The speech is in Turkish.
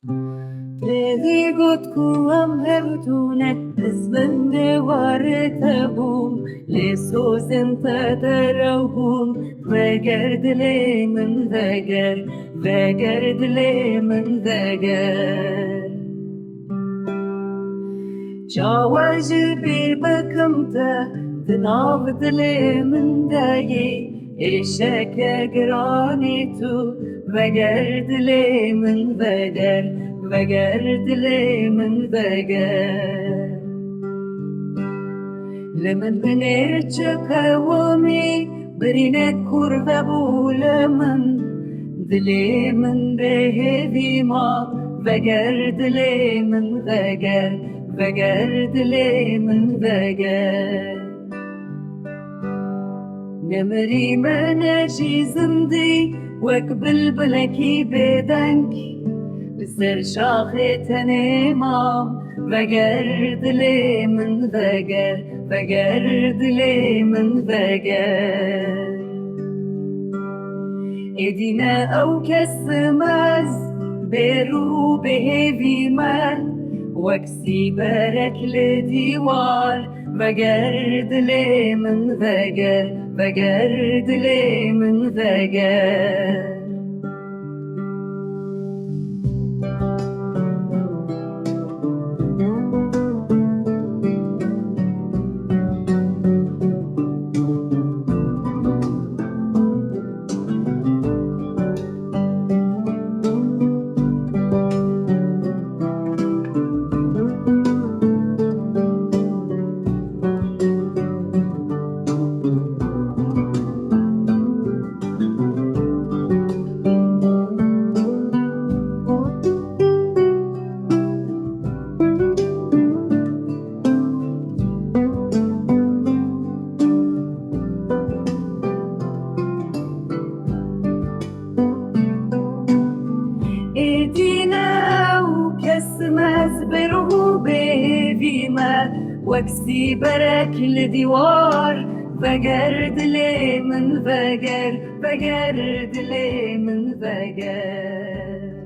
Ledi gotku am hevtune Zbende waretebum Lesozen tatarabum Veger dilemin veger Veger dilemin veger Çavacı bir bakımda Tınav dilemin dayi Eşeke grani tu Veger dilemin veger Veger dilemin veger Lemin binerçe kavami Birinet kurve bu lemin Dilemin behevima Veger dilemin veger Veger dilemin veger Nemri meneci zindi Wek bilbileki bedenk بسر شاخي تنمام وگر دلی من وگر دلی من وگر ادینا او کسماز برو بهوی من وکسی برک لدیوار وگر دلی من وگر دلی من وگر برو بهویمه وکسی برک لدیوار وگر دلی من وگر دلی من وگر